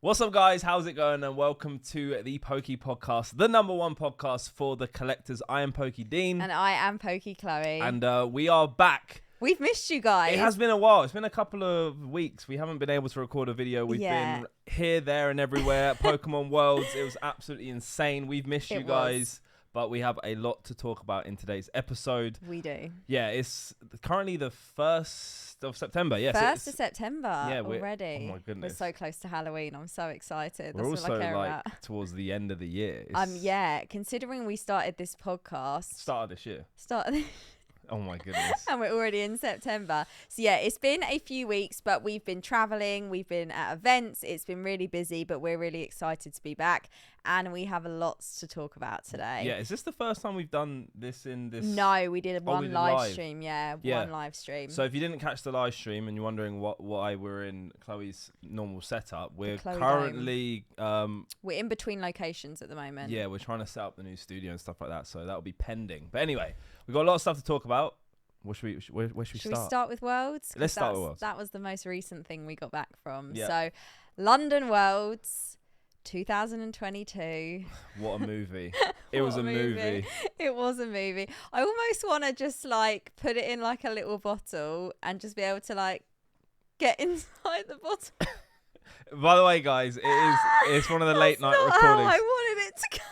What's up, guys? How's it going? And welcome to the Pokey Podcast, the number one podcast for the collectors. I am Pokey Dean. And I am Pokey Chloe. And we are back. We've missed you guys. It has been a while. It's been a couple of weeks. We haven't been able to record a video. We've been here, there, and everywhere at Pokemon Worlds. It was absolutely insane. We've missed you guys. But we have a lot to talk about in today's episode. We do. Yeah, it's currently the 1st of September. Yes, 1st of September already. Oh my goodness. We're so close to Halloween. I'm so excited. We're That's also all I care about. towards the end of the year. Yeah, considering we started this podcast. Start of this year. Oh my goodness. And we're already in September. So yeah, it's been a few weeks, but we've been traveling, we've been at events, it's been really busy, but we're really excited to be back. And we have lots to talk about today. Yeah, is this the first time we've done this in this? No, we did one live stream. Yeah, one live stream. So if you didn't catch the live stream and you're wondering why we're in Chloe's normal setup, we're currently we're in between locations at the moment. Yeah, we're trying to set up the new studio and stuff like that, so that'll be pending. But anyway, we've got a lot of stuff to talk about. Where should we start? Should we start with Worlds? Let's start with Worlds. That was the most recent thing we got back from. Yeah. So London Worlds 2022. What a movie. It was a movie. It was a movie. I almost want to just like put it in like a little bottle and just be able to like get inside the bottle. By the way, guys, it's one of the late night recordings. How I wanted it to come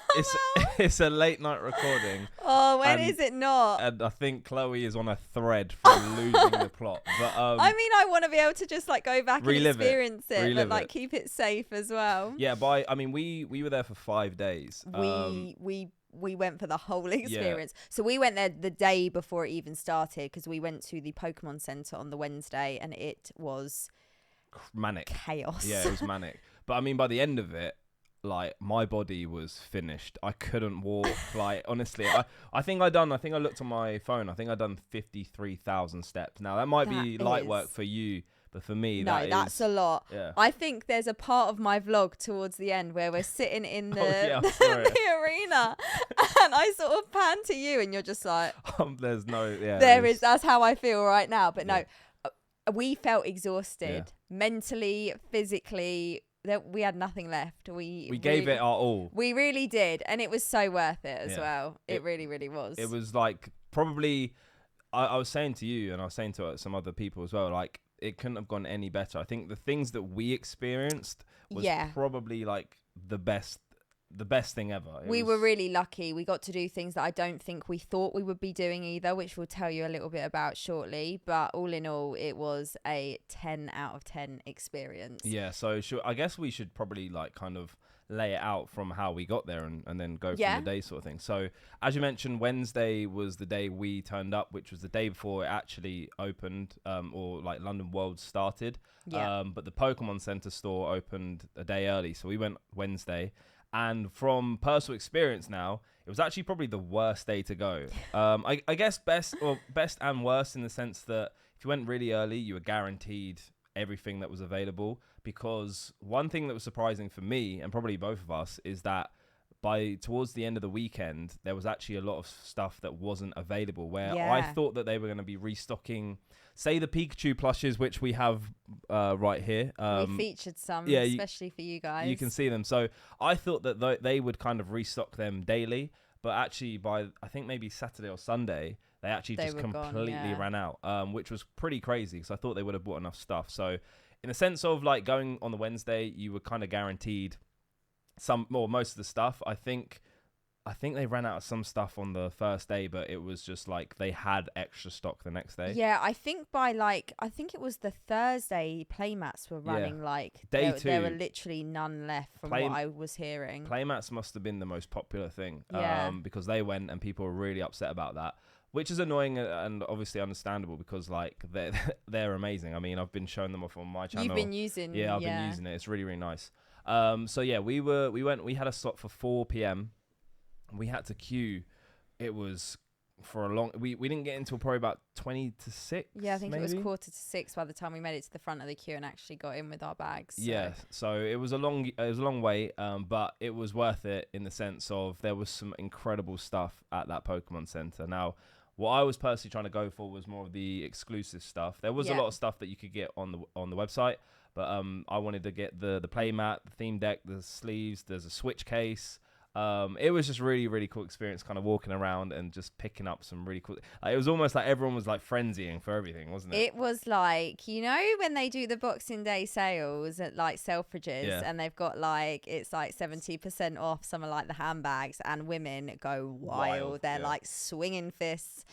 out. It's a late night recording. Oh, when is it not? And I think Chloe is on a thread from losing the plot. But I mean, I want to be able to just like go back and experience it, but like keep it safe as well. Yeah, we were there for 5 days. We went for the whole experience. Yeah. So we went there the day before it even started because we went to the Pokemon Center on the Wednesday and it was manic chaos. Yeah, it was manic. But I mean, by the end of it, like my body was finished. I couldn't walk. Like honestly, I think I looked on my phone. I think I done 53,000 steps. Now that might be light work for you, but for me, that's a lot. Yeah. I think there's a part of my vlog towards the end where we're sitting in the, the arena, and I sort of pan to you, and you're just like, That's how I feel right now. But no, we felt exhausted mentally, physically. That we had nothing left. We gave it our all. We really did, and it was so worth it as well. It really, really was. It was like probably. I was saying to you, and I was saying to some other people as well. Like it couldn't have gone any better. I think the things that we experienced was probably like the best thing ever. We were really lucky. We got to do things that I don't think we thought we would be doing either, which we'll tell you a little bit about shortly. But all in all, it was a 10 out of 10 experience. Yeah, so I guess we should probably like kind of lay it out from how we got there and then go from the day sort of thing. So as you mentioned, Wednesday was the day we turned up, which was the day before it actually opened, or like London World started. Yeah. But the Pokemon Center store opened a day early. So we went Wednesday. And from personal experience now, it was actually probably the worst day to go. I guess best and worst in the sense that if you went really early, you were guaranteed everything that was available. Because one thing that was surprising for me, and probably both of us, is that towards the end of the weekend, there was actually a lot of stuff that wasn't available. Where I thought that they were going to be restocking, say, the Pikachu plushes, which we have right here. We featured some, especially for you guys. You can see them. So I thought that they would kind of restock them daily, but actually by I think maybe Saturday or Sunday, they actually just completely ran out, which was pretty crazy because I thought they would have bought enough stuff. So in the sense of like going on the Wednesday, you were kind of guaranteed most of the stuff. I think they ran out of some stuff on the first day, but it was just like they had extra stock the next day. Yeah, I think it was the Thursday playmats were running day 2. There were literally none left from what I was hearing. Playmats must have been the most popular thing because they went and people were really upset about that, which is annoying and obviously understandable because like they're amazing. I mean, I've been showing them off on my channel. You've been using I've been using it. It's really, really nice. So yeah, we had a slot for 4 p.m. We had to queue. It was for a long. We didn't get until probably about 20 to 6. Yeah, I think maybe? It was 5:45 by the time we made it to the front of the queue and actually got in with our bags. So. Yeah, so it was a long way, but it was worth it in the sense of there was some incredible stuff at that Pokemon Center. Now, what I was personally trying to go for was more of the exclusive stuff. There was a lot of stuff that you could get on the website. But I wanted to get the play mat, the theme deck, the sleeves. There's a Switch case. It was just really, really cool experience kind of walking around and just picking up some really cool. Like, it was almost like everyone was like frenzying for everything, wasn't it? It was like, you know, when they do the Boxing Day sales at like Selfridges and they've got like, it's like 70% off some of like the handbags, and women go wild. They're like swinging fists,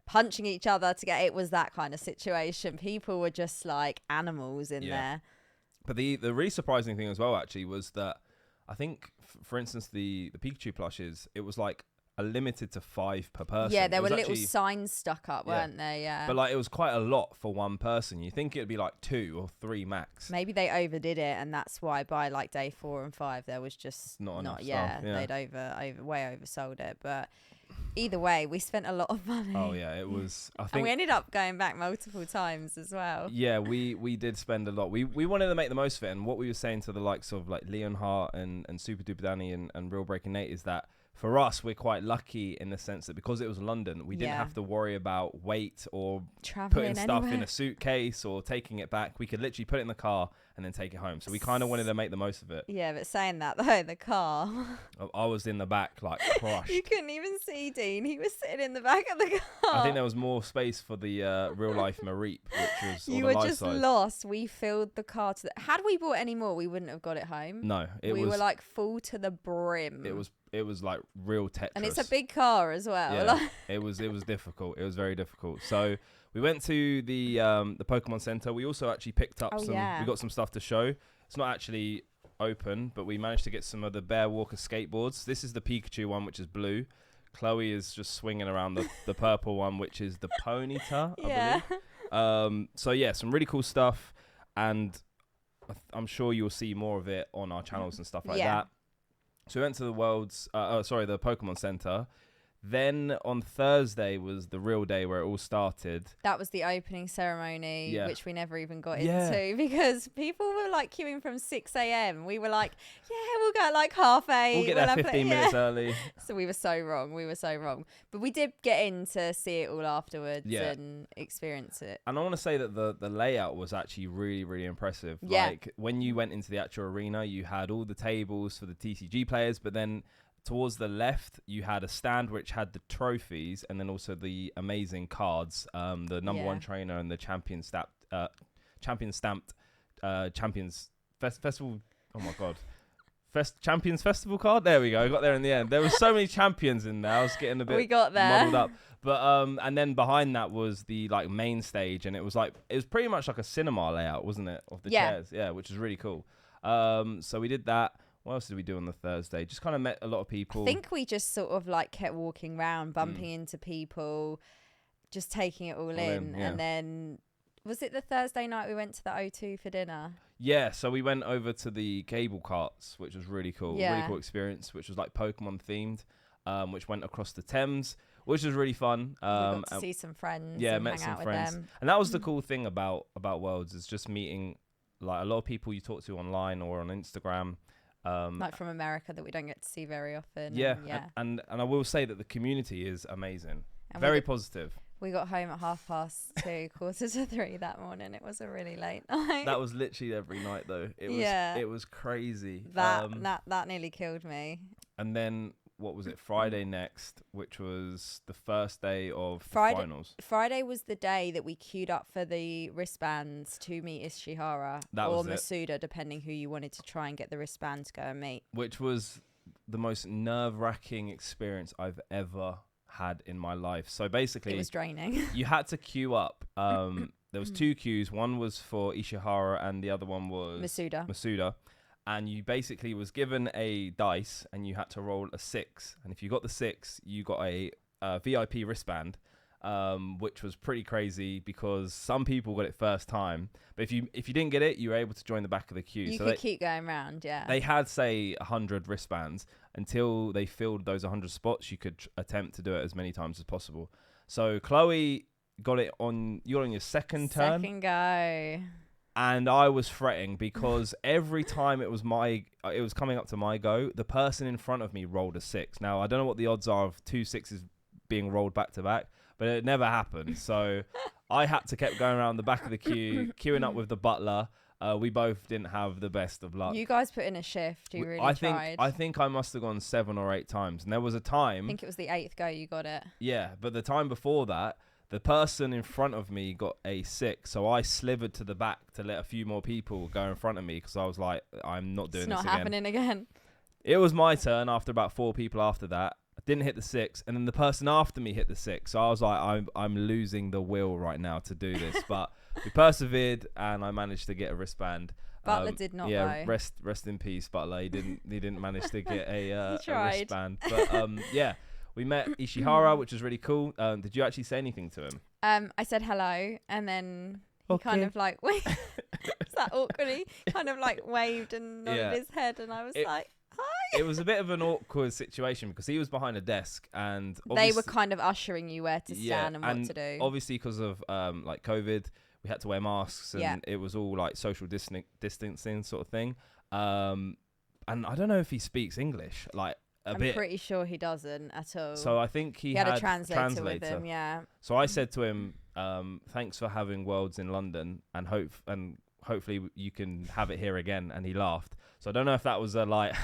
punching each other to get. It was that kind of situation. People were just like animals in there. But the really surprising thing as well, actually, was that I think, for instance, the Pikachu plushes, it was like a limited to 5 per person. Yeah, there were little signs stuck up, weren't there? Yeah. But like, it was quite a lot for one person. You think it'd be like 2 or 3 max. Maybe they overdid it, and that's why by like day 4 and 5 there was just not enough. Yeah, they'd way oversold it. But either way, we spent a lot of money. Oh yeah, it was. I think, and we ended up going back multiple times as well. Yeah, we did spend a lot. We wanted to make the most of it, and what we were saying to the likes of like Leonhardt and Super Duper Danny and Real Breaking Nate is that for us, we're quite lucky in the sense that because it was London, we didn't have to worry about weight or putting stuff in a suitcase or taking it back. We could literally put it in the car and then take it home. So we kind of wanted to make the most of it. Yeah, but saying that though, the car. I was in the back like crushed. You couldn't even see Dean. He was sitting in the back of the car. I think there was more space for the real life Mareep, which was you were just lost. We filled the car to the. Had we bought any more, we wouldn't have got it home. No, we were like full to the brim. It was like real Tetris. And it's a big car as well. Yeah, it was difficult. It was very difficult. So we went to the Pokemon Center. We also actually picked up we got some stuff to show. It's not actually open, but we managed to get some of the Bear Walker skateboards. This is the Pikachu one, which is blue. Chloe is just swinging around the purple one, which is the Ponyta, I believe. So yeah, some really cool stuff. And I'm sure you'll see more of it on our channels and stuff like that. So we went to the the Pokemon Center. Then on Thursday was the real day where it all started. That was the opening ceremony, which we never even got into because people were like queuing from 6 a.m. We were like, we'll go at like 8:30. We'll get there 15 minutes early. So we were so wrong. But we did get in to see it all afterwards and experience it. And I want to say that the layout was actually really, really impressive. Yeah. Like when you went into the actual arena, you had all the tables for the TCG players, but then towards the left, you had a stand which had the trophies and then also the amazing cards, the number 1 trainer and the champion stamped champions festival. Oh my god, champions festival card. There we go. I got there in the end. There were so many champions in there. I was getting a bit muddled up. But and then behind that was the like main stage, and it was pretty much like a cinema layout, wasn't it? Of the chairs, which was really cool. So we did that. What else did we do on the Thursday? Just kind of met a lot of people. I think we just sort of like kept walking around, bumping into people, just taking it all in. And then, was it the Thursday night we went to the O2 for dinner? Yeah, so we went over to the cable carts, which was really cool. Really cool experience, which was like Pokemon themed, which went across the Thames, which was really fun. We got to see some friends. Yeah, met some friends. And that was the cool thing about Worlds, is just meeting like a lot of people you talk to online or on Instagram. Like from America that we don't get to see very often. And I will say that the community is amazing. And very positive. We got home at 2:30, 2:45 that morning. It was a really late night. That was literally every night though. It was crazy. That nearly killed me. And then what was it? Friday next, which was the first day of the finals. Friday was the day that we queued up for the wristbands to meet Ishihara or Masuda, depending who you wanted to try and get the wristband to go and meet. Which was the most nerve-wracking experience I've ever had in my life. So basically, it was draining. You had to queue up. There was 2 queues. One was for Ishihara and the other one was Masuda. And you basically was given a dice and you had to roll a 6. And if you got the 6, you got a VIP wristband, which was pretty crazy because some people got it first time. But if you didn't get it, you were able to join the back of the queue. You could keep going round, They had, say, 100 wristbands. Until they filled those 100 spots, you could attempt to do it as many times as possible. So Chloe got it on, you got on your second turn. Second go. And I was fretting because every time it was coming up to my go, the person in front of me rolled a 6. Now, I don't know what the odds are of 2 6s being rolled back to back, but it never happened. So I had to keep going around the back of the queue, queuing up with the butler. We both didn't have the best of luck. You guys put in a shift. You really tried. I think I must have gone 7 or 8 times. And there was a time... I think it was the 8th go you got it. Yeah, but the time before that, the person in front of me got a 6. So I slivered to the back to let a few more people go in front of me because I was like, I'm not doing this again. It's not happening again. It was my turn after about 4 people after that. I didn't hit the 6, and then the person after me hit the 6. So I was like, I'm losing the will right now to do this. But we persevered, and I managed to get a wristband. Butler did not go. Rest in peace, Butler. He didn't manage to get a wristband. But yeah, we met Ishihara, which was really cool. Did you actually say anything to him? I said hello, and then he kind of like waved. Is that awkward? He kind of like waved and nodded his head, and I was like, hi. It was a bit of an awkward situation because he was behind a desk, and they were kind of ushering you where to stand and what to do. Obviously, because of like COVID, we had to wear masks, and it was all like social distancing sort of thing. And I don't know if he speaks English, like a bit. I'm pretty sure he doesn't at all. So I think he had a translator with him. Yeah. So I said to him, "Thanks for having Worlds in London, and hopefully you can have it here again." And he laughed. So I don't know if that was a like,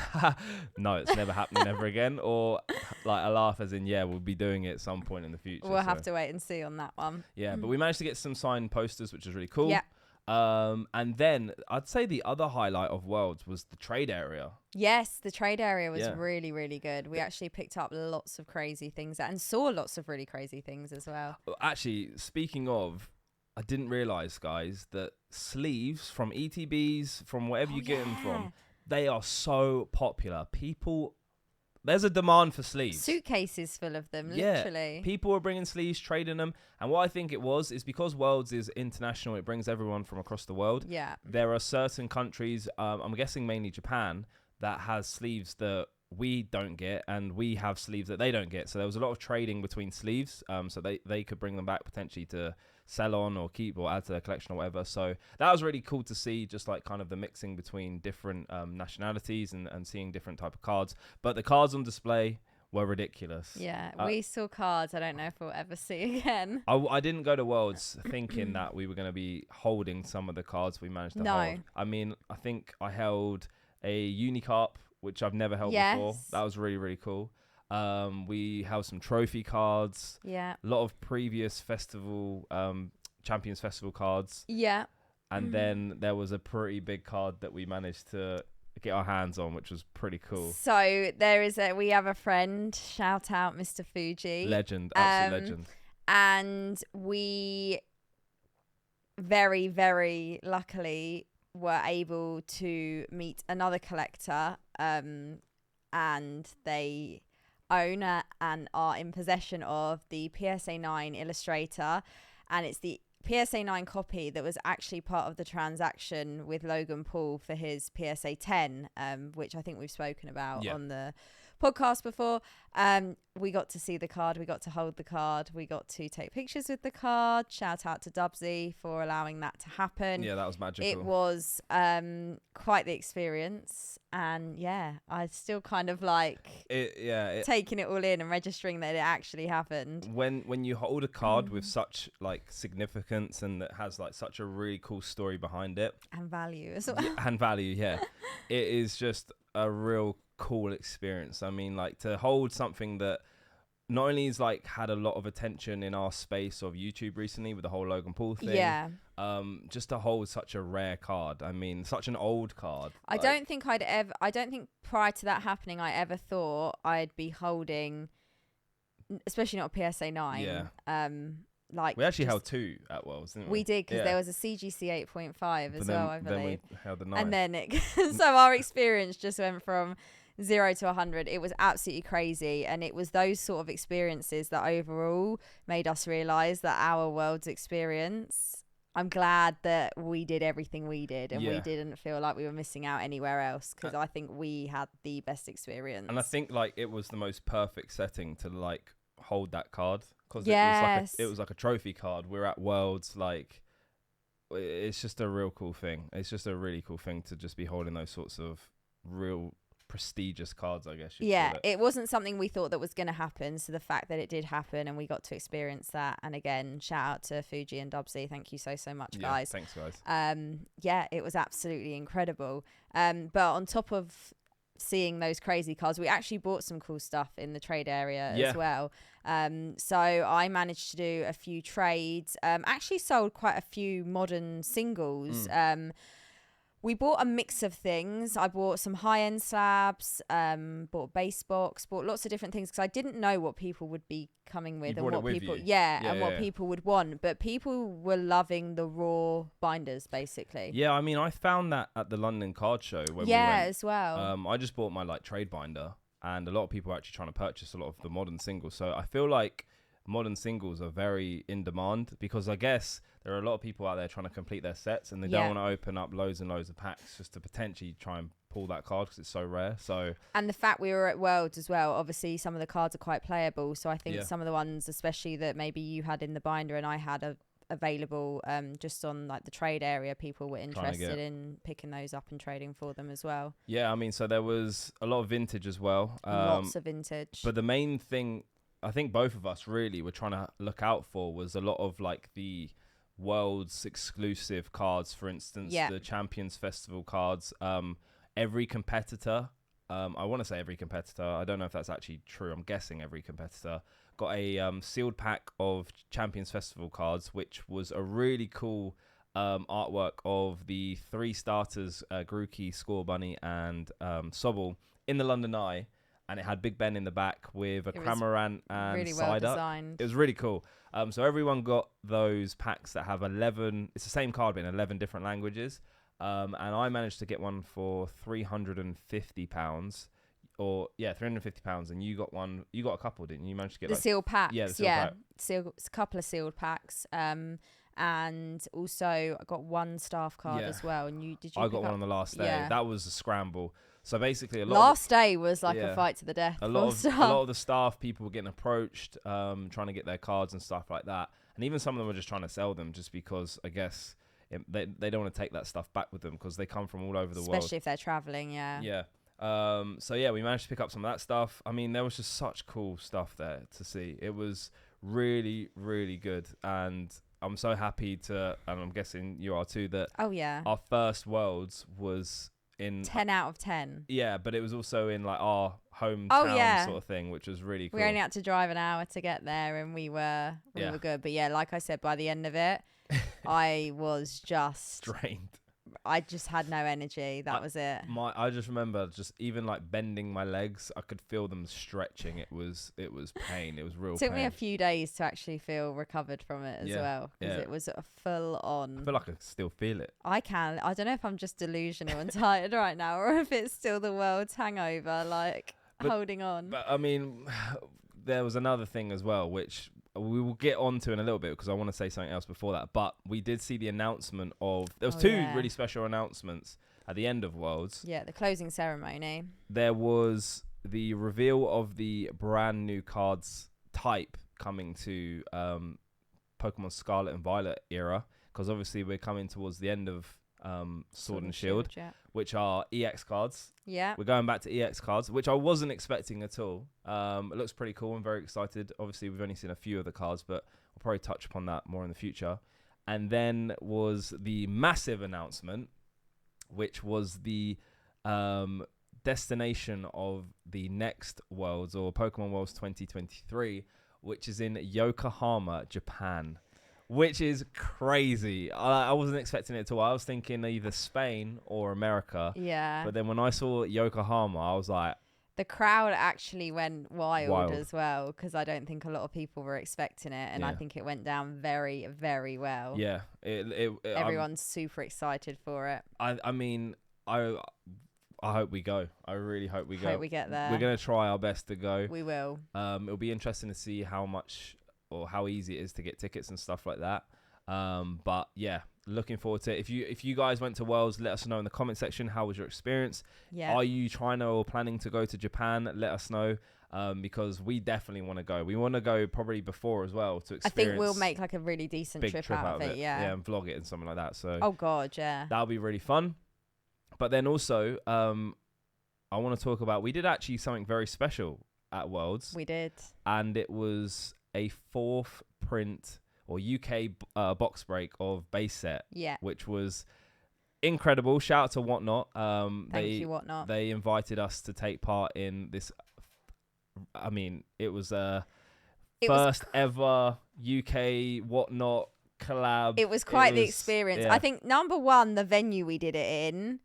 no, it's never happening ever again, or like a laugh as in, yeah, we'll be doing it at some point in the future. We'll have to wait and see on that one. Yeah, but we managed to get some signed posters, which was really cool. Yeah. And then I'd say the other highlight of Worlds was the trade area. Yes, the trade area was really, really good. We actually picked up lots of crazy things and saw lots of really crazy things as well. Actually, speaking of, I didn't realise, guys, that sleeves from ETBs, from wherever you get them from, they are so popular. There's a demand for sleeves. Suitcases full of them, literally. People are bringing sleeves, trading them. And what I think it was is because Worlds is international, it brings everyone from across the world. Yeah. There are certain countries, I'm guessing mainly Japan, that has sleeves that we don't get, and we have sleeves that they don't get. So there was a lot of trading between sleeves. So they could bring them back potentially to sell on or keep or add to their collection or whatever. So that was really cool to see, just like kind of the mixing between different nationalities and seeing different type of cards. But the cards on display were ridiculous. Yeah, we saw cards I don't know if we'll ever see again. I didn't go to Worlds thinking that we were going to be holding some of the cards we managed to hold. I mean, I think I held a Unicarp, which I've never held before. That was really, really cool. We held some trophy cards. Yeah. A lot of previous festival, Champions Festival cards. Yeah. And then there was a pretty big card that we managed to get our hands on, which was pretty cool. So we have a friend, shout out Mr. Fuji. Legend, absolute legend. And we very, very luckily were able to meet another collector, and they own and are in possession of the PSA 9 Illustrator, and it's the PSA 9 copy that was actually part of the transaction with Logan Paul for his PSA 10, which I think we've spoken about on the podcast before. We got to see the card, we got to hold the card, we got to take pictures with the card. Shout out to Dubsy for allowing that to happen. Yeah, that was magical. It was quite the experience, and I still kind of like taking it all in and registering that it actually happened. When you hold a card with such like significance and that has like such a really cool story behind it and value as well. It is just a real cool experience. I mean, like, to hold something that not only is like had a lot of attention in our space of YouTube recently with the whole Logan Paul thing, just to hold such a rare card. I mean, such an old card. I don't think prior to that happening I ever thought I'd be holding, especially not a PSA 9. Like, we actually held 2 at Worlds, didn't we? We did, because there was a CGC 8.5 as well, I believe. Then we held the 9. And then so our experience just went from 0 to 100. It was absolutely crazy, and it was those sort of experiences that overall made us realise that our Worlds experience, I'm glad that we did everything we did, and we didn't feel like we were missing out anywhere else, because I think we had the best experience. And I think like it was the most perfect setting to like hold that card, because it was like a trophy card. We're at Worlds, like it's just a real cool thing. It's just a really cool thing to just be holding those sorts of real prestigious cards, I guess you'd call it. It wasn't something we thought that was going to happen. So the fact that it did happen and we got to experience that. And again, shout out to Fuji and Dubsy. Thank you so much, guys. Thanks, guys. It was absolutely incredible. But on top of seeing those crazy cards, we actually bought some cool stuff in the trade area as well. So I managed to do a few trades, actually sold quite a few modern singles. We bought a mix of things. I bought some high-end slabs, bought a base box, bought lots of different things because I didn't know what people would be coming with and what people, what people would want. But people were loving the raw binders, basically. Yeah, I mean, I found that at the London card show when we went. As well. I just bought my like trade binder, and a lot of people are actually trying to purchase a lot of the modern singles. So I feel like modern singles are very in demand because I guess there are a lot of people out there trying to complete their sets and they don't want to open up loads and loads of packs just to potentially try and pull that card because it's so rare. So, and the fact we were at Worlds as well, obviously some of the cards are quite playable. So I think some of the ones, especially that maybe you had in the binder and I had available just on like the trade area, people were interested in picking those up and trading for them as well. Yeah, I mean, so there was a lot of vintage as well. Lots of vintage. But the main thing I think both of us really were trying to look out for was a lot of like the World's exclusive cards, for instance, the Champions Festival cards. Every competitor, I want to say every competitor, I don't know if that's actually true, I'm guessing every competitor got a sealed pack of Champions Festival cards, which was a really cool artwork of the three starters, Grookey, Score Bunny and Sobble in the London Eye. And it had Big Ben in the back with a Cramorant and really Psyduck. well designed. It was really cool. So everyone got those packs that have 11. It's the same card but in 11 different languages. And I managed to get one for £350. Or £350. And you got one. You got a couple, didn't you? You managed to get the sealed packs. Yeah, the sealed pack. A couple of sealed packs. And also I got one staff card as well. And I got one on the last day. Yeah. That was a scramble. So basically, last day was like a fight to the death. A lot of the staff, people were getting approached, trying to get their cards and stuff like that. And even some of them were just trying to sell them just because, I guess, they don't want to take that stuff back with them because they come from all over the world. Especially if they're traveling, Yeah. We managed to pick up some of that stuff. I mean, there was just such cool stuff there to see. It was really, really good. And I'm so happy and I'm guessing you are too, that our first Worlds was in 10 out of 10. Yeah, but it was also in like our hometown sort of thing, which was really cool. We only had to drive an hour to get there and we were good. But yeah, like I said, by the end of it, I was just drained. I just had no energy. That was it. I just remember just even like bending my legs, I could feel them stretching. It was pain. It was real pain. It took me a few days to actually feel recovered from it as well. Because it was a full on. I feel like I still feel it. I don't know if I'm just delusional and tired right now or if it's still the world's hangover, holding on. But I mean, there was another thing as well, which we will get on to in a little bit because I want to say something else before that. But we did see the announcement of... There was two really special announcements at the end of Worlds. Yeah, the closing ceremony. There was the reveal of the brand new cards type coming to Pokemon Scarlet and Violet era, because obviously we're coming towards the end of Sword and Shield, which are EX cards. Yeah. We're going back to EX cards, which I wasn't expecting at all. It looks pretty cool. I'm very excited. Obviously, we've only seen a few of the cards, but we'll probably touch upon that more in the future. And then was the massive announcement, which was the destination of the next Worlds, or Pokemon Worlds 2023, which is in Yokohama, Japan. Which is crazy. I wasn't expecting it at all. I was thinking either Spain or America. Yeah. But then when I saw Yokohama, I was like... The crowd actually went wild. As well, because I don't think a lot of people were expecting it. And I think it went down very, very well. Yeah. Everyone's super excited for it. I mean, I hope we go. I really hope we go. Hope we get there. We're going to try our best to go. We will. It'll be interesting to see how much... or how easy it is to get tickets and stuff like that. But yeah, looking forward to it. If you guys went to Worlds, let us know in the comment section. How was your experience? Yeah. Are you trying to or planning to go to Japan? Let us know, because we definitely want to go. We want to go probably before as well to experience. I think we'll make like a really decent trip out of it. Yeah, and vlog it and something like that. So oh god, yeah, that'll be really fun. But then also, I want to talk about, we did actually something very special at Worlds. We did. And it was a 4th print or UK box break of base set. Yeah. Which was incredible. Shout out to Whatnot. Thank you, Whatnot. They invited us to take part in this. I mean, it was first ever UK Whatnot collab. It was quite the experience. Yeah. I think number one, the venue we did it in.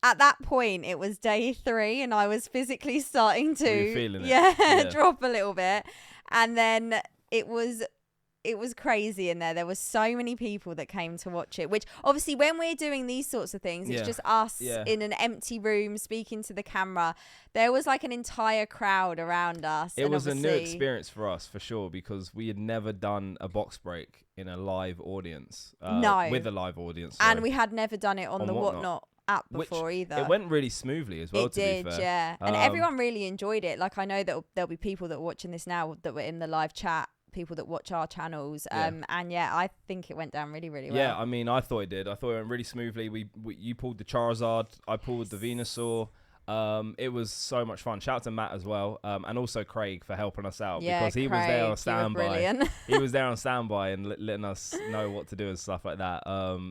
At that point, it was day 3, and I was physically starting to drop a little bit, and then it was crazy in there. There were so many people that came to watch it, which obviously when we're doing these sorts of things, it's just us in an empty room speaking to the camera. There was like an entire crowd around us. It was a new experience for us, for sure, because we had never done a box break in a live audience. With a live audience. Sorry. And we had never done it on the Whatnot app before either. It went really smoothly as well, to be fair. Yeah. And everyone really enjoyed it. Like, I know that there'll be people that are watching this now that were in the live chat, people that watch our channels, and I think it went down really, really well. Yeah, I mean, I thought it did. I thought it went really smoothly. You pulled the Charizard, I pulled the Venusaur. It was so much fun. Shout out to Matt as well, and also Craig for helping us out, because he was there on standby. He was there on standby and letting us know what to do and stuff like that.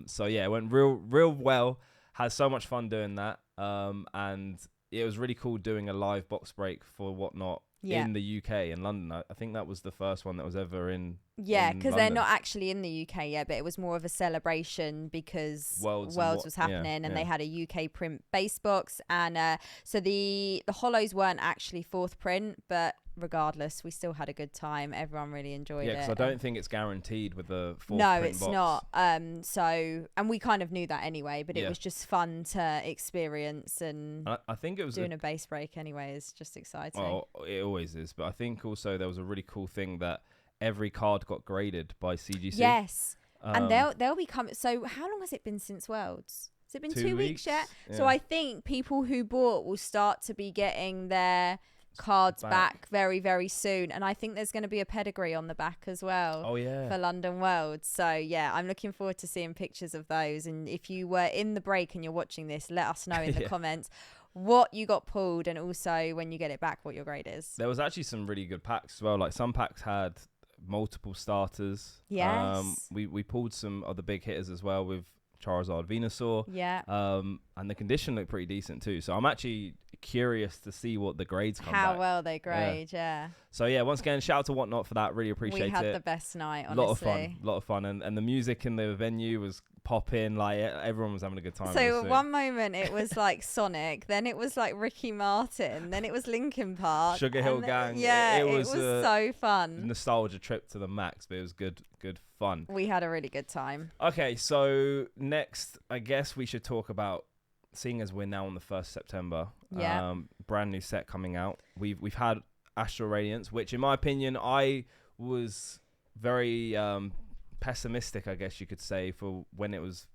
So yeah, it went real well. Had so much fun doing that, and it was really cool doing a live box break for Whatnot in the UK, in London. I think that was the first one that was ever in. Yeah, because they're not actually in the UK yet, but it was more of a celebration because Worlds was happening, and they had a UK print base box, and so the Hollows weren't actually 4th print, but regardless, we still had a good time. Everyone really enjoyed it. Yeah, because I don't think it's guaranteed with the 4th print No, it's not. So, and we kind of knew that anyway, but it was just fun to experience, and I think it was doing a base break anyway is just exciting. Oh, it always is. But I think also there was a really cool thing that every card got graded by CGC. Yes, and they'll be coming. So, how long has it been since Worlds? Has it been 2 weeks yet? Yeah. So I think people who bought will start to be getting their cards back very, very soon, and I think there's going to be a pedigree on the back as well. Oh yeah, for London World. So yeah, I'm looking forward to seeing pictures of those, and if you were in the break and you're watching this, let us know in the comments what you got pulled, and also when you get it back what your grade is. There was actually some really good packs as well. Like, some packs had multiple starters. Yes. We pulled some of the big hitters as well with Charizard, Venusaur. Yeah. And the condition looked pretty decent too. So I'm actually curious to see what the grades come back. How well they grade, yeah. So yeah, once again, shout out to Whatnot for that. Really appreciate it. We had the best night, honestly. Lot of fun. And the music in the venue was popping. Like, everyone was having a good time. So at one moment it was like Sonic, then it was like Ricky Martin, then it was Linkin Park, Sugar Hill Gang. Yeah, it was so fun. Nostalgia trip to the max, but it was good fun. We had a really good time. Okay, so next, I guess we should talk about, seeing as we're now on the 1st September, brand new set coming out. We've had Astral Radiance, which in my opinion, I was very pessimistic, I guess you could say, for when it was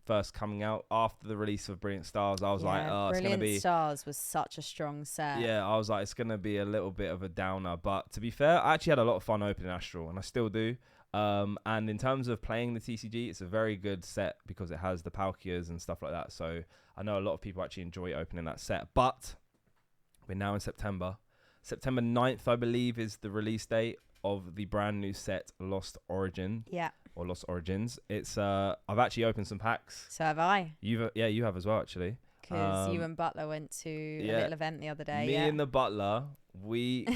first coming out. After the release of Brilliant Stars, I was like, oh, it's going to be... Brilliant Stars was such a strong set. Yeah, I was like, it's going to be a little bit of a downer. But to be fair, I actually had a lot of fun opening Astral, and I still do. And in terms of playing the TCG, it's a very good set because it has the Palkias and stuff like that. So I know a lot of people actually enjoy opening that set. But we're now in September. September 9th, I believe, is the release date of the brand new set Lost Origin. Yeah. Or Lost Origins. It's I've actually opened some packs. So have I. You have as well, actually. Because you and Butler went to a little event the other day. Me and the Butler, we're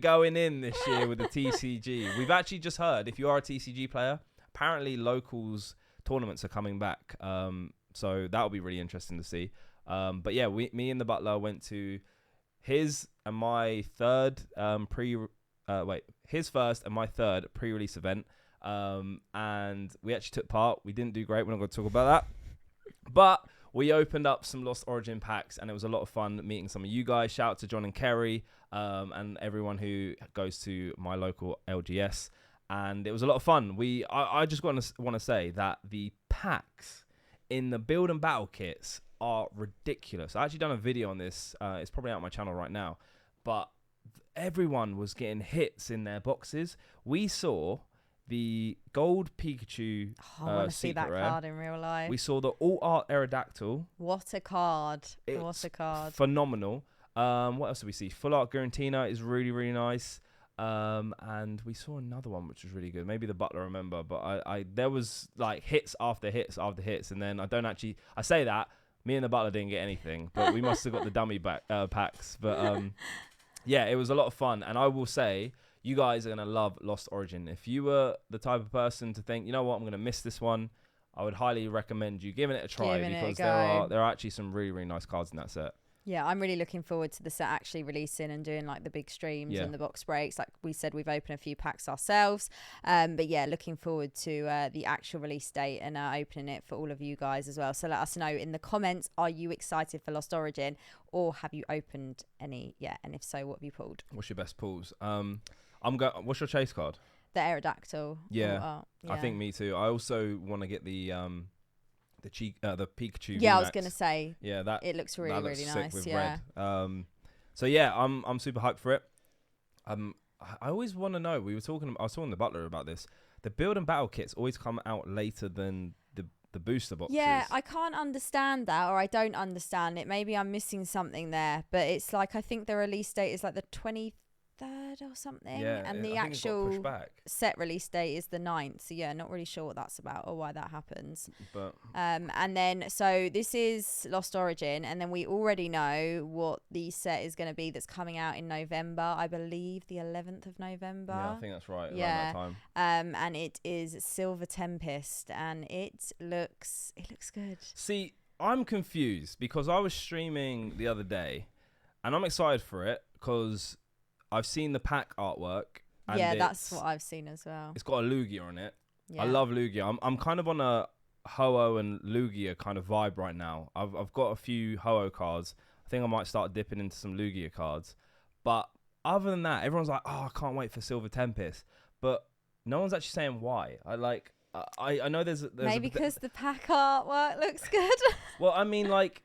going in this year with the TCG. We've actually just heard, if you are a TCG player, apparently locals tournaments are coming back. So that'll be really interesting to see. But yeah, me and the Butler went to his and my third his first and my third pre-release event. And we actually took part. We didn't do great. We're not going to talk about that. But we opened up some Lost Origin packs, and it was a lot of fun meeting some of you guys. Shout out to John and Kerry, and everyone who goes to my local LGS. And it was a lot of fun. I just want to say that the packs in the build and battle kits are ridiculous. I actually done a video on this. It's probably out on my channel right now. But everyone was getting hits in their boxes. We saw the gold Pikachu. I want to see that card in real life. We saw the Alt Art Aerodactyl. What a card. What a card. Phenomenal. What else did we see? Full Art Garantina is really, really nice. And we saw another one which was really good. Maybe the Butler, remember, but I there was like hits after hits after hits, and then I say that me and the Butler didn't get anything, but we must have got the dummy packs. But yeah, it was a lot of fun, and I will say you guys are gonna love Lost Origin. If you were the type of person to think, you know what, I'm gonna miss this one, I would highly recommend you giving it a try, because there are actually some really, really nice cards in that set. Yeah, I'm really looking forward to the set actually releasing and doing like the big streams and the box breaks. Like we said, we've opened a few packs ourselves. But yeah, looking forward to the actual release date and opening it for all of you guys as well. So let us know in the comments, are you excited for Lost Origin, or have you opened any yet? And if so, what have you pulled? What's your best pulls? What's your chase card? The Aerodactyl. Yeah. I think me too. I also want to get the Pikachu. Yeah, VMAX. I was gonna say. Yeah, that it looks really, really nice. With red. So yeah, I'm super hyped for it. I always want to know. I was talking to the Butler about this. The build and battle kits always come out later than the booster boxes. Yeah, I can't understand that, or I don't understand it. Maybe I'm missing something there. But it's like, I think the release date is like the 23rd or something, and the actual set release date is the 9th. So yeah, not really sure what that's about or why that happens. But and then so this is Lost Origin, and then we already know what the set is going to be that's coming out in November. I believe the 11th of November. Yeah, I think that's right. Yeah, around that time. And it is Silver Tempest, and it looks good. See, I'm confused because I was streaming the other day, and I'm excited for it because I've seen the pack artwork. And yeah, that's what I've seen as well. It's got a Lugia on it. Yeah. I love Lugia. I'm kind of on a Ho-Oh and Lugia kind of vibe right now. I've got a few Ho-Oh cards. I think I might start dipping into some Lugia cards. But other than that, everyone's like, oh, I can't wait for Silver Tempest. But no one's actually saying why. I know there's maybe because the pack artwork looks good. Well, I mean, like,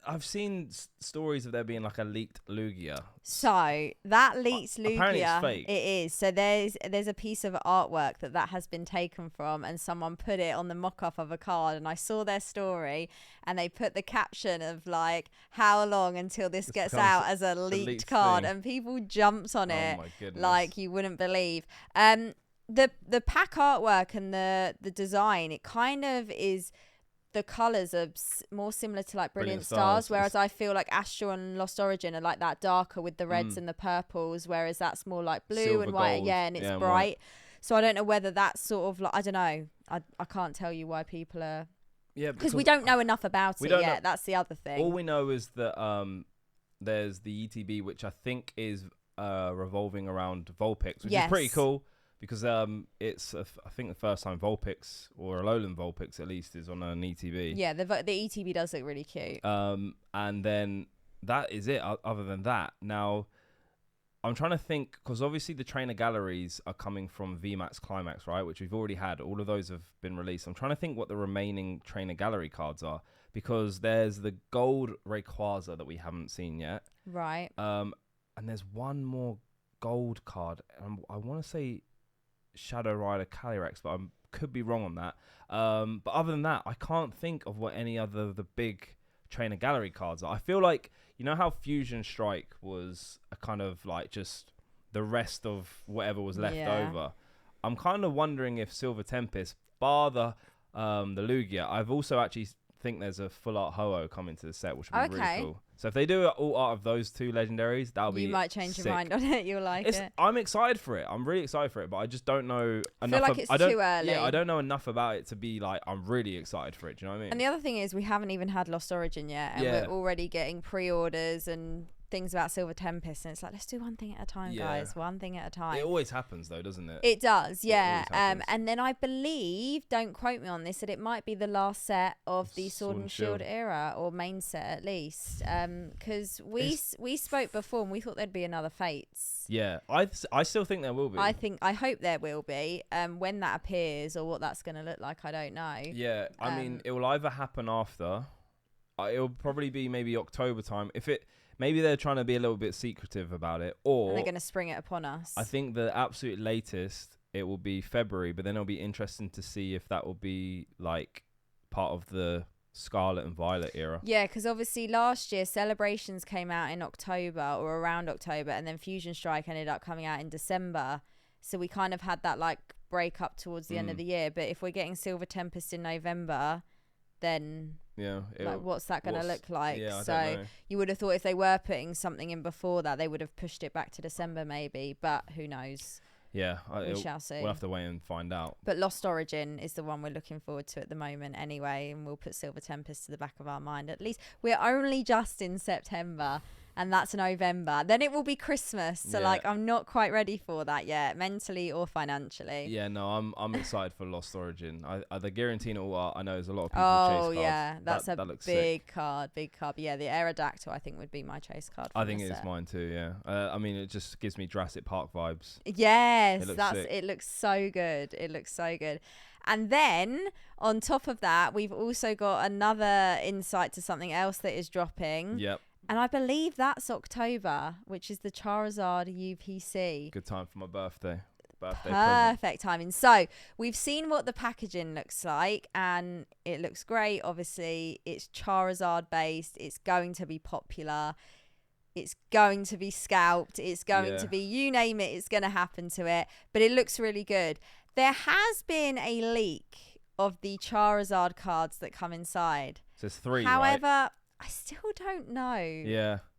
I've seen stories of there being like a leaked Lugia. So that leaked Lugia, apparently it's fake. It is. So there's a piece of artwork that has been taken from, and someone put it on the mock-up of a card, and I saw their story, and they put the caption of like, how long until this gets out as a leaked card thing. And people jumped on it like you wouldn't believe. The pack artwork and the design, it kind of is. The colours are more similar to like Brilliant Stars, whereas I feel like Astral and Lost Origin are like that darker with the reds and the purples, whereas that's more like blue Silver and white, gold. Yeah, and it's bright. So I don't know whether that's sort of like, I don't know. I can't tell you why people are. Yeah, because we don't know enough about it yet. That's the other thing. All we know is that there's the ETB, which I think is revolving around Vulpix, which is pretty cool. Because it's I think the first time Vulpix, or Alolan Vulpix at least, is on an ETB. Yeah, the ETB does look really cute. And then that is it. Other than that, now I'm trying to think, because obviously the trainer galleries are coming from VMAX Climax, right? Which we've already had. All of those have been released. I'm trying to think what the remaining trainer gallery cards are, because there's the gold Rayquaza that we haven't seen yet. Right. And there's one more gold card. I want to say Shadow Rider Calyrex, but I could be wrong on that. But other than that, I can't think of what any other the big trainer gallery cards are. I feel like, you know how Fusion Strike was a kind of like just the rest of whatever was left over. I'm kind of wondering if Silver Tempest, bar the Lugia, I've also actually think there's a full art Ho-Oh coming to the set, which would be really cool. So if they do all art of those two legendaries, that'll be. You might change your mind on it. You'll like it. I'm excited for it. I'm really excited for it, but I just don't know enough. I feel like it's too early. Yeah, I don't know enough about it to be like, I'm really excited for it. Do you know what I mean? And the other thing is, we haven't even had Lost Origin yet, and we're already getting pre-orders and things about Silver Tempest, and it's like, let's do one thing at a time, guys. One thing at a time. It always happens though, doesn't it? It does, yeah. And then I believe, don't quote me on this, that it might be the last set of the Sword and Shield era, or main set at least, because we spoke before and we thought there'd be another Fates. Yeah, I still think there will be. I hope there will be. When that appears or what that's going to look like, I don't know. Yeah, I mean, it will either happen after. It'll probably be maybe October time. Maybe they're trying to be a little bit secretive about it, or and they're going to spring it upon us. I think the absolute latest it will be February, but then it'll be interesting to see if that will be like part of the Scarlet and Violet era. Yeah, because obviously last year Celebrations came out in October or around October, and then Fusion Strike ended up coming out in December. So we kind of had that like break up towards the end of the year. But if we're getting Silver Tempest in November, then like what's that going to look like? Yeah, so you would have thought if they were putting something in before that, they would have pushed it back to December maybe, but who knows? Yeah, we shall see. We'll have to wait and find out. But Lost Origin is the one we're looking forward to at the moment anyway, and we'll put Silver Tempest to the back of our mind. At least we're only just in September, and that's November. Then it will be Christmas, so like I'm not quite ready for that yet, mentally or financially. Yeah, no, I'm excited for Lost Origin. The Guarantina All Art, I know there's a lot of people chase cards. Oh yeah, that's that a looks big sick. card, big card. Yeah, the Aerodactyl I think would be my chase card. I think it is mine too. Yeah, I mean it just gives me Jurassic Park vibes. Yes, it looks so good. It looks so good. And then on top of that, we've also got another insight to something else that is dropping. Yep. And I believe that's October, which is the Charizard UPC. Good time for my birthday. Perfect timing. So we've seen what the packaging looks like, and it looks great. Obviously, it's Charizard based. It's going to be popular. It's going to be scalped. It's going to be, you name it, it's going to happen to it. But it looks really good. There has been a leak of the Charizard cards that come inside. So there's 3, However, right? I still don't know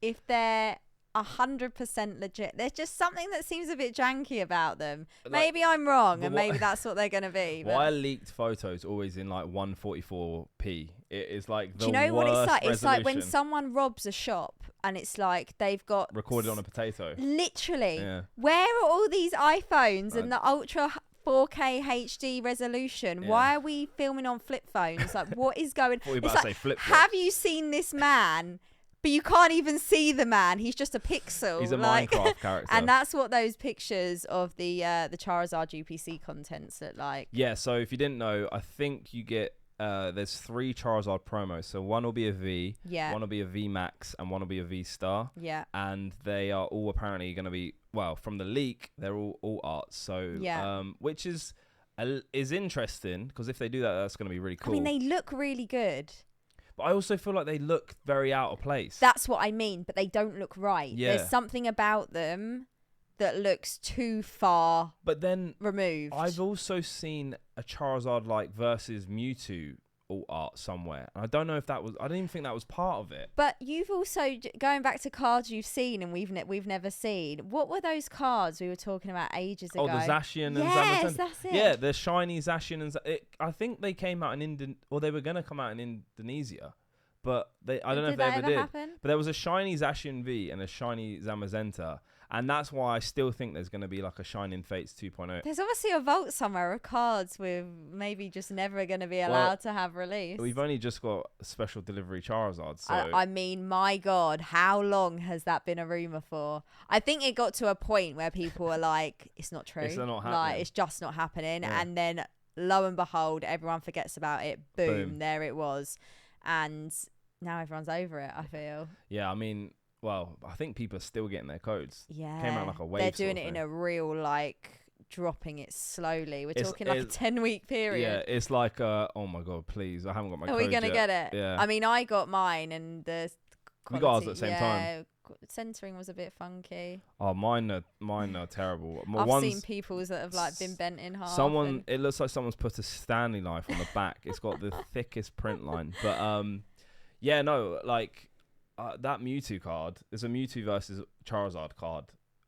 if they're 100% legit. There's just something that seems a bit janky about them. Like, maybe I'm wrong, and maybe that's what they're going to be. Why are leaked photos always in like 144p? It is like the Do you know what it's like? resolution. It's like when someone robs a shop and it's like they've got recorded on a potato. Literally. Yeah. Where are all these iPhones and the ultra 4K HD resolution? Yeah. Why are we filming on flip phones? Like, what is going on? It's like, have you seen this man? But you can't even see the man. He's just a pixel. He's a Minecraft character. And that's what those pictures of the Charizard UPC contents look like. Yeah, so if you didn't know, I think you get there's 3 Charizard promos. So one will be a V, one will be a V Max, and one will be a V Star. Yeah. And they are all apparently going to be, well, from the leak, they're all arts. So which is interesting, because if they do that, that's going to be really cool. I mean, they look really good. But I also feel like they look very out of place. That's what I mean, but they don't look right. Yeah. There's something about them that looks too far removed. I've also seen a Charizard like versus Mewtwo alt art somewhere. And I don't know if that was, I don't even think that was part of it. But you've also, going back to cards you've seen and we've never seen, what were those cards we were talking about ages ago? Oh, the Zacian and Zamazenta. Yes, that's it. Yeah, the shiny Zacian and I think they came out in they were going to come out in Indonesia. But I don't know if they ever did. Happen? But there was a shiny Zacian V and a shiny Zamazenta. And that's why I still think there's going to be like a Shining Fates 2.0. There's obviously a vault somewhere of cards we're maybe just never going to be allowed to have released. We've only just got special delivery Charizard. So. I mean, my God, how long has that been a rumour for? I think it got to a point where people were like, it's not true. It's not happening. Like, it's just not happening. Yeah. And then, lo and behold, everyone forgets about it. Boom, there it was. And now everyone's over it, I feel. Yeah, I mean... Well, I think people are still getting their codes. Yeah. Came out like a wave. They're doing it in a real, like, dropping it slowly. We're talking like a 10-week period. Yeah, it's like, oh my God, please. I haven't got my code. Are we going to get it? Yeah. I mean, I got mine and the quality, we got ours at the same time. Centering was a bit funky. Oh, mine are terrible. I've seen people's that have like been bent in half. It looks like someone's put a Stanley knife on the back. It's got the thickest print line. But, yeah, no, like... that Mewtwo card is a Mewtwo versus Charizard card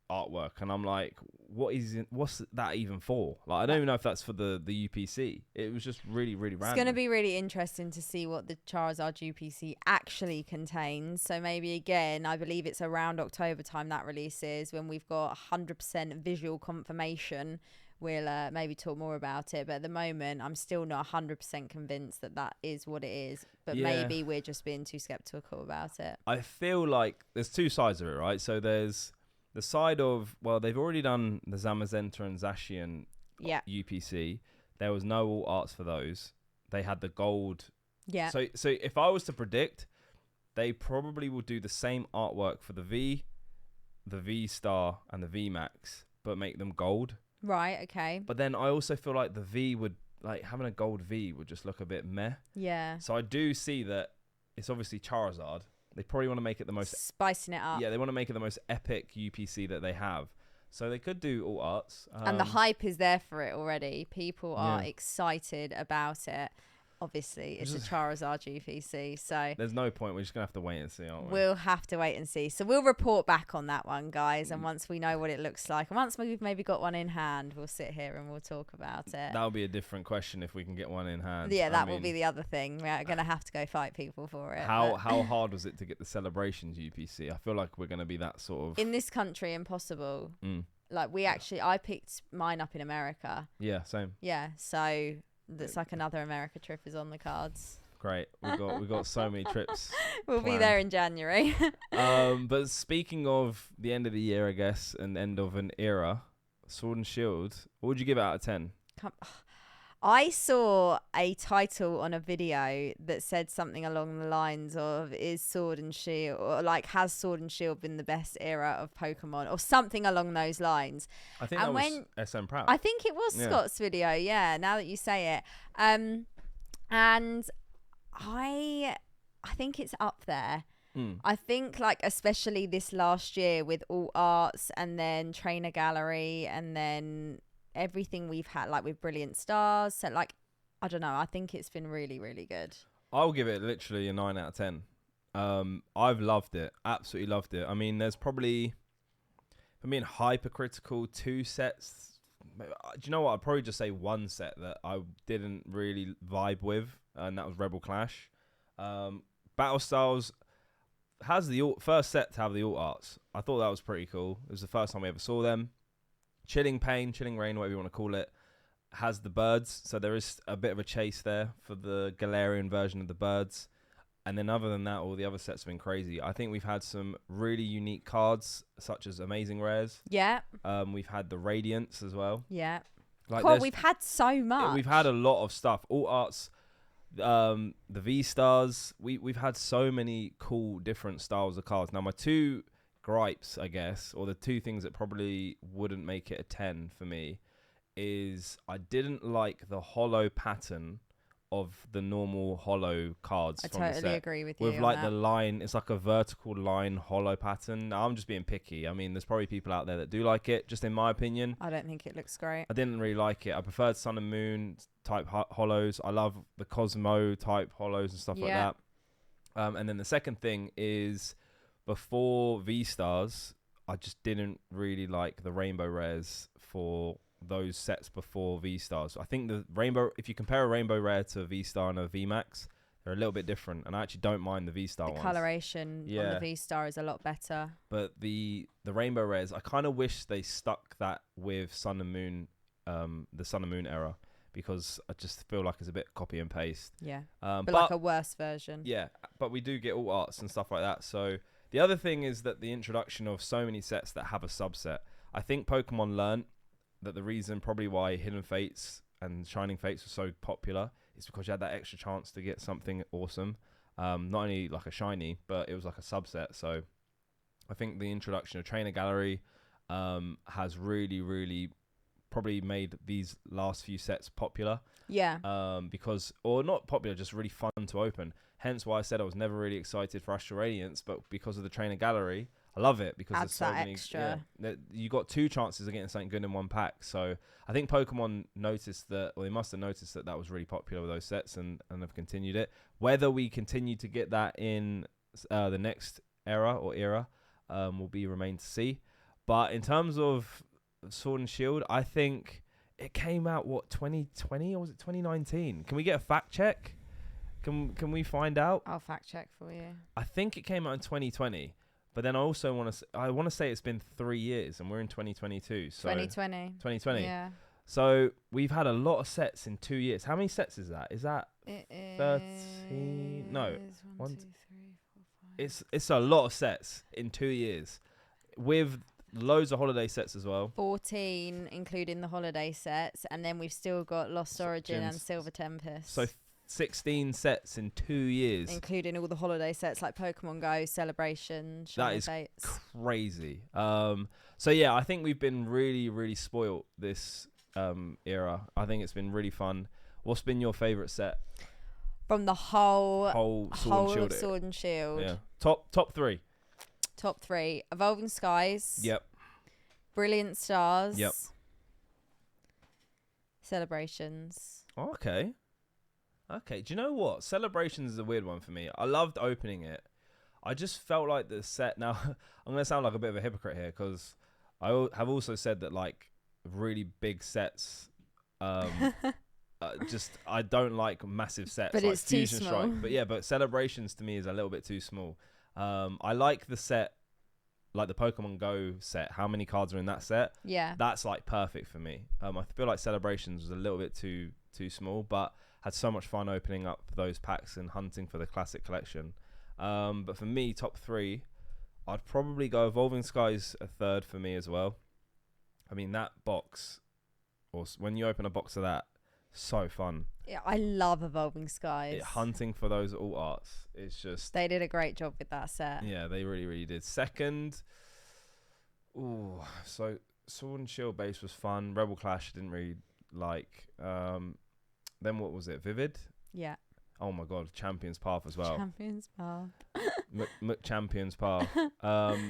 artwork, and I'm like, what's that even for? Like, I don't even know if that's for the UPC. It was just really, really random. It's going to be really interesting to see what the Charizard UPC actually contains. So maybe again, I believe it's around October time that releases, when we've got 100% visual confirmation. We'll maybe talk more about it. But at the moment, I'm still not 100% convinced that is what it is. But maybe we're just being too skeptical about it. I feel like there's 2 sides of it, right? So there's the side of, well, they've already done the Zamazenta and Zacian UPC. There was no alt arts for those. They had the gold. Yeah. So if I was to predict, they probably will do the same artwork for the V Star, and the V Max, but make them gold. Right, okay. But then I also feel like the V would, like having a gold V would just look a bit meh. Yeah. So I do see that it's obviously Charizard. They probably want to make it the most... Spicing it up. Yeah, they want to make it the most epic UPC that they have. So they could do alt arts. And the hype is there for it already. People are excited about it. Obviously, it's a Charizard UPC, so... There's no point. We're just going to have to wait and see, aren't we? We'll have to wait and see. So we'll report back on that one, guys. And once we know what it looks like, and once we've maybe got one in hand, we'll sit here and we'll talk about it. That'll be a different question if we can get one in hand. Yeah, that will be the other thing. We're going to have to go fight people for it. How hard was it to get the Celebrations UPC? I feel like we're going to be that sort of... In this country, impossible. Like, I picked mine up in America. Yeah, same. Yeah, so... That's like another America trip is on the cards. Great. We've got so many trips. We'll be there in January. But speaking of the end of the year, I guess, and end of an era, Sword and Shield, what would you give it out of 10? I saw a title on a video that said something along the lines of, is Sword and Shield, or like, has Sword and Shield been the best era of Pokemon, or something along those lines. I think that was SM Proud. I think it was Scott's video, yeah, now that you say it. And I think it's up there. I think, like, especially this last year with Alt Arts and then Trainer Gallery and then... everything we've had, like with Brilliant Stars, so like, I don't know, I think it's been really, really good. I'll give it literally a 9 out of 10. I've loved it, absolutely loved it. I mean, there's probably, for me, in hypercritical, 2 sets. Do you know what? I'd probably just say 1 set that I didn't really vibe with, and that was Rebel Clash. Battle Styles has the first set to have the alt arts. I thought that was pretty cool. It was the first time we ever saw them. Chilling Pain, Chilling Rain, whatever you want to call it, has the birds. So there is a bit of a chase there for the Galarian version of the birds. And then other than that, all the other sets have been crazy. I think we've had some really unique cards, such as Amazing Rares. Yeah. We've had the Radiance as well. Yeah. Like, cool, we've had so much. We've had a lot of stuff. Alt Arts, the V-Stars. We've had so many cool different styles of cards. Now, my 2... gripes, I guess, or the 2 things that probably wouldn't make it a 10 for me, is I didn't like the hollow pattern of the normal hollow cards. I from the totally set. agree with you. With like the line, it's like a vertical line hollow pattern. Now, I'm just being picky. I mean, there's probably people out there that do like it, just in my opinion. I don't think it looks great. I didn't really like it. I preferred Sun and Moon type hollows. I love the Cosmo type hollows and stuff like that. And then the second thing is, before V-Stars, I just didn't really like the Rainbow Rares for those sets before V-Stars. I think the Rainbow, if you compare a Rainbow Rare to a V-Star and a V-Max, they're a little bit different. And I actually don't mind the V-Star ones. The coloration on the V-Star is a lot better. But the Rainbow Rares, I kind of wish they stuck that with Sun and Moon, the Sun and Moon era, because I just feel like it's a bit copy and paste. Yeah. But like a worse version. Yeah. But we do get all arts and stuff like that. So... the other thing is that the introduction of so many sets that have a subset. I think Pokemon learned that the reason probably why Hidden Fates and Shining Fates were so popular is because you had that extra chance to get something awesome. Not only like a shiny, but it was like a subset. So I think the introduction of Trainer Gallery has really, really probably made these last few sets popular. Yeah. Because, or not popular, just really fun to open. Hence why I said I was never really excited for Astral Radiance, but because of the Trainer Gallery, I love it because adds there's so that many. Extra. Yeah, you got 2 chances of getting something good in one pack. So I think Pokemon noticed that, or they must have noticed that was really popular with those sets and have continued it. Whether we continue to get that in the next era will be remain to see. But in terms of Sword and Shield, I think it came out 2020 or was it 2019? Can we get a fact check? Can we find out? I'll fact check for you. I think it came out in 2020, but then I also want to say it's been 3 years and we're in 2022. So 2020. Yeah. So we've had a lot of sets in 2 years. How many sets is that? Is that 13? No. 1, 2, 3, 4, 5. It's a lot of sets in 2 years, with loads of holiday sets as well. 14, including the holiday sets, and then we've still got Lost Origin and Silver Tempest. So 16 sets in 2 years, including all the holiday sets like Pokemon Go, Celebration, that is Fates. Crazy. So yeah, I think we've been really spoiled this era. I think it's been really fun. What's been your favorite set from the whole Sword and Shield? Yeah, top three. Top three: Evolving Skies. Yep. Brilliant Stars. Yep. Celebrations. Okay. Do you know what? Celebrations is a weird one for me. I loved opening it. I just felt like the set. Now, I'm going to sound like a bit of a hypocrite here because I have also said that like really big sets, just I don't like massive sets. But like it's too small. Strike. But yeah, but Celebrations to me is a little bit too small. I like the set, like the Pokemon Go set. How many cards are in that set? Yeah, that's like perfect for me. I feel like Celebrations was a little bit too small, but had so much fun opening up those packs and hunting for the classic collection. But for me, top three, I'd probably go Evolving Skies a third for me as well. I mean, that box, or when you open a box of that, so fun. Yeah, I love Evolving Skies. Hunting for those alt arts, it's just... They did a great job with that set. Yeah, they really did. Second, so Sword and Shield base was fun. Rebel Clash didn't really like. Then what was it? Vivid? Yeah. Oh my God, Champion's Path as well. Champion's Path. Champion's Path.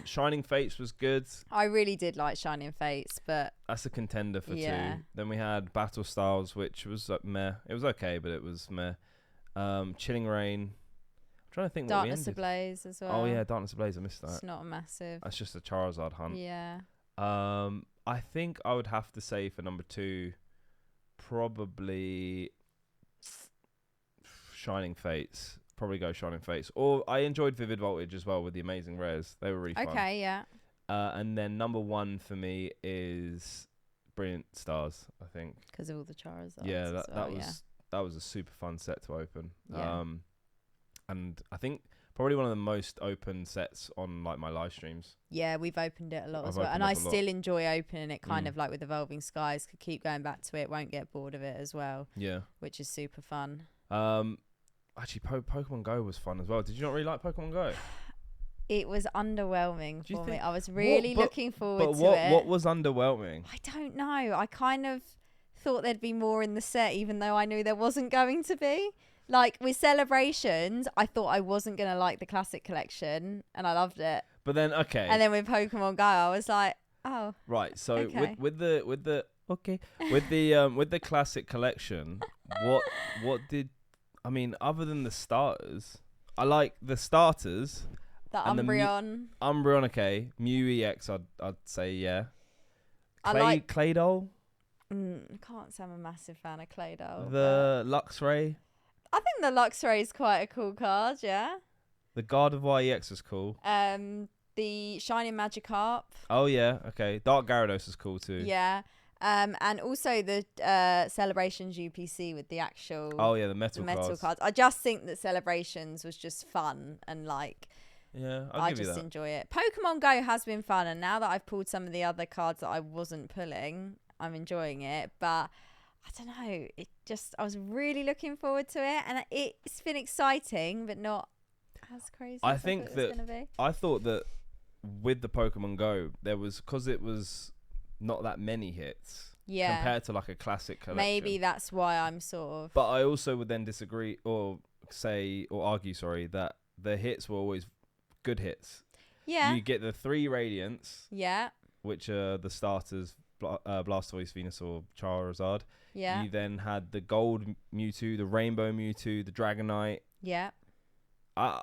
Shining Fates was good. I really did like Shining Fates, but that's a contender for two. Then we had Battle Styles, which was meh. It was okay, but it was meh. Chilling Reign. I'm trying to think what we ended. Darkness Ablaze as well. Oh yeah, Darkness Ablaze. I missed that. It's not a massive. That's just a Charizard hunt. Yeah. I think I would have to say for number two, probably Shining Fates. Probably go Shining Fates. Or I enjoyed Vivid Voltage as well with the amazing rares. They were really fun. Okay, yeah. And then number one for me is Brilliant Stars, I think. Because of all the Charizards. Yeah, that was a super fun set to open. Yeah. And I think probably one of the most open sets on like my live streams. Yeah, we've opened it a lot as well. And I still enjoy opening it kind of like with Evolving Skies. Could keep going back to it, won't get bored of it as well. Yeah. Which is super fun. Actually, Pokemon Go was fun as well. Did you not really like Pokemon Go? It was underwhelming for me. I was really looking forward to it. What was underwhelming? I don't know. I kind of thought there'd be more in the set, even though I knew there wasn't going to be. Like with Celebrations, I thought I wasn't going to like the classic collection, and I loved it. But then, okay. And then with Pokemon Go, I was like, oh. Right. So okay. with the classic collection, what did... I mean, other than the starters, I like the starters. The Umbreon. Umbreon, okay. Mew EX, I'd say, yeah. I like Claydol. Can't say I'm a massive fan of Claydol. The Luxray. I think the Luxray is quite a cool card, yeah. The Gardevoir EX was cool. The Shining Magikarp. Oh, yeah, okay. Dark Gyarados is cool too. Yeah. And also the Celebrations UPC with the actual... Oh, yeah, the metal cards. I just think that Celebrations was just fun and like... Yeah, I just enjoy it. Pokemon Go has been fun, and now that I've pulled some of the other cards that I wasn't pulling, I'm enjoying it. But I don't know, I was really looking forward to it, and it's been exciting, but not as crazy. I think that I thought that with the Pokemon Go, there was, because it was not that many hits. Yeah. Compared to like a classic collection. Maybe that's why I'm sort of. But I also would then disagree or argue, that the hits were always good hits. Yeah. You get the 3 Radiants. Yeah. Which are the starters, Blastoise, Venusaur, Charizard. Yeah. You then had the Gold Mewtwo, the Rainbow Mewtwo, the Dragonite. Yeah. I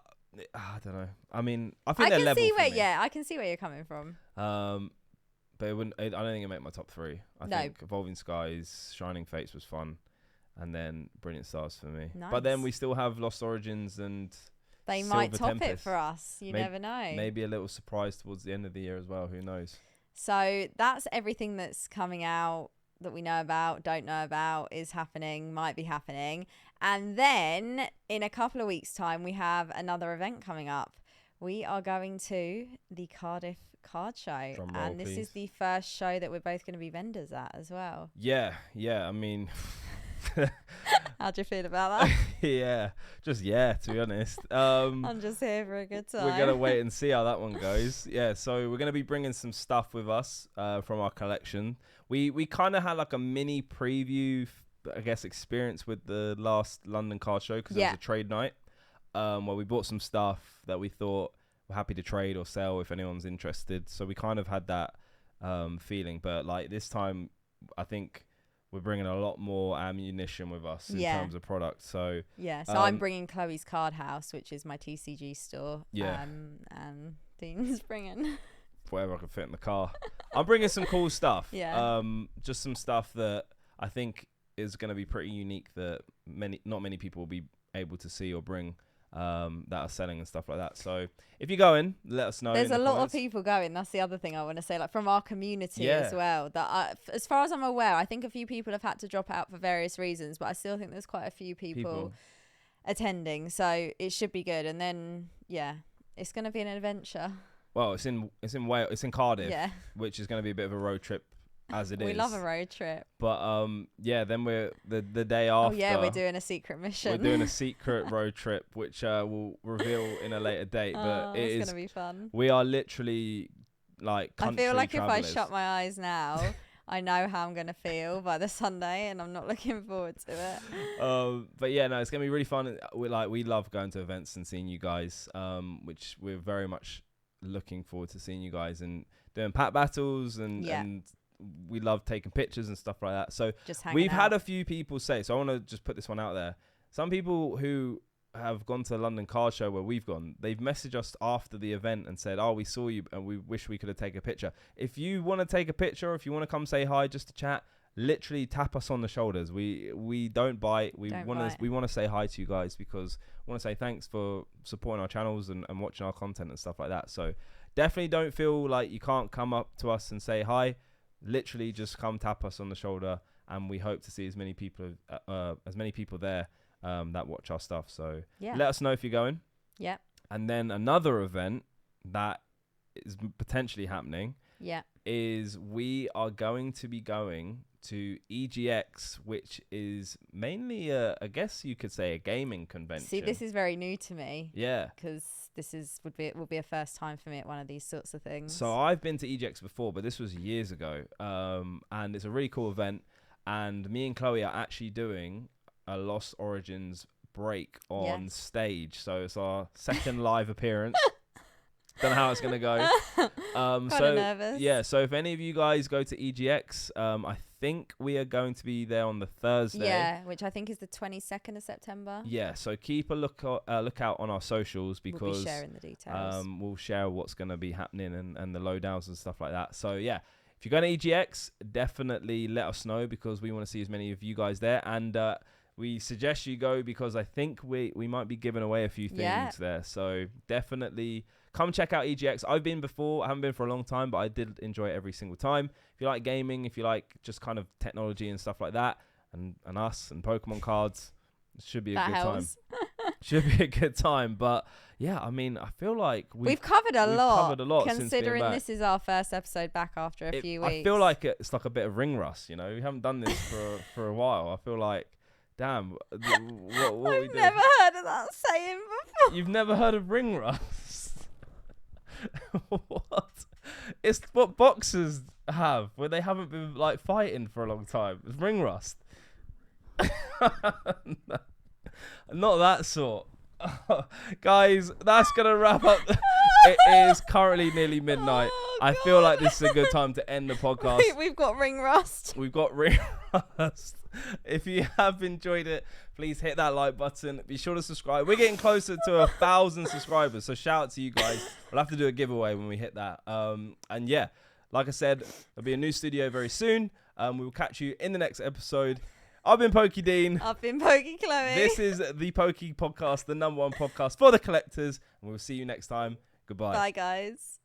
don't know. I mean, I think they're level for me. Yeah, I can see where you're coming from. But it wouldn't. I don't think it made my top 3. I think Evolving Skies, Shining Fates was fun, and then Brilliant Stars for me. Nice. But then we still have Lost Origins and. They might top it for us. You never know. Maybe a little surprise towards the end of the year as well. Who knows? So that's everything that's coming out that we know about, don't know about, is happening, might be happening. And then in a couple of weeks' time, we have another event coming up. We are going to the Cardiff Card Show. And this is the first show that we're both going to be vendors at as well. Yeah. I mean... How do you feel about that? Yeah, to be honest. I'm just here for a good time. We're going to wait and see how that one goes. Yeah, so we're going to be bringing some stuff with us from our collection. We kind of had like a mini preview, I guess, experience with the last London Card Show because it was a trade night where we bought some stuff that we thought we're happy to trade or sell if anyone's interested. So we kind of had that feeling. But like this time, I think we're bringing a lot more ammunition with us in terms of product. So I'm bringing Chloe's Card House, which is my TCG store. And Dean's bringing whatever I can fit in the car. I'm bringing some cool stuff. Just some stuff that I think is going to be pretty unique that not many people will be able to see or bring that are selling and stuff like that. So if you go in, let us know. There's a lot of people going. That's the other thing I want to say, like from our community as well. That as far as I'm aware, I think a few people have had to drop out for various reasons, but I still think there's quite a few people attending. So it should be good. And then it's going to be an adventure. Well, it's in Wales. It's in Cardiff, which is going to be a bit of a road trip. As it is. We love a road trip. But then we're the day after. Oh yeah, we're doing a secret mission. We're doing a secret road trip, which we'll reveal in a later date. But it's gonna be fun. We are literally like country I feel like travelers. if I shut my eyes now, I know how I'm gonna feel by the Sunday, and I'm not looking forward to it. But yeah, no, it's gonna be really fun. We love going to events and seeing you guys, which we're very much looking forward to seeing you guys and doing pack battles and we love taking pictures and stuff like that. So we've had a few people say, so I want to just put this one out there. Some people who have gone to the London Card Show where we've gone, they've messaged us after the event and said, we saw you and we wish we could have taken a picture. If you want to take a picture, if you want to come say hi just to chat, literally tap us on the shoulders. We don't bite. We want to say hi to you guys because we want to say thanks for supporting our channels and watching our content and stuff like that. So definitely don't feel like you can't come up to us and say hi. Literally just come tap us on the shoulder, and we hope to see as many people there that watch our stuff. So let us know if you're going. And then another event that is potentially happening is we are going to be going to EGX, which is mainly I guess you could say a gaming convention. See, this is very new to me. Yeah, because this will be a first time for me at one of these sorts of things. So I've been to EGX before, but this was years ago, and it's a really cool event. And me and Chloe are actually doing a Lost Origins break on stage. So it's our second live appearance. Don't know how it's gonna go. So nervous. Yeah. So if any of you guys go to EGX, I think we are going to be there on the Thursday. Yeah, which I think is the 22nd of September. Yeah. So keep a look out on our socials because we'll be sharing the details. We'll share what's gonna be happening and the lowdowns and stuff like that. So yeah, if you're going to EGX, definitely let us know because we want to see as many of you guys there. And we suggest you go because I think we might be giving away a few things there. So definitely come check out EGX. I've been before. I haven't been for a long time, but I did enjoy it every single time. If you like gaming, if you like just kind of technology and stuff like that, and us and Pokemon cards, it should be a good time. Should be a good time. But yeah, I mean, I feel like we've covered a lot considering this is our first episode back after a few weeks. I feel like it's like a bit of ring rust, you know. We haven't done this for a while. I feel like, damn, what I've never heard of that saying before. You've never heard of ring rust? What? It's what boxers have when they haven't been like fighting for a long time. It's ring rust. Not that sort. Guys, that's gonna wrap up. It is currently nearly midnight. I feel like this is a good time to end the podcast. We've got ring rust. If you have enjoyed it, please hit that like button. Be sure to subscribe. We're getting closer to 1,000 subscribers, so shout out to you guys. We'll have to do a giveaway when we hit that. And yeah, like I said, there'll be a new studio very soon. We will catch you in the next episode. I've been Pokey Dean. I've been Pokey Chloe. This is the Pokey Podcast, the #1 podcast for the collectors. And we'll see you next time. Goodbye. Bye, guys.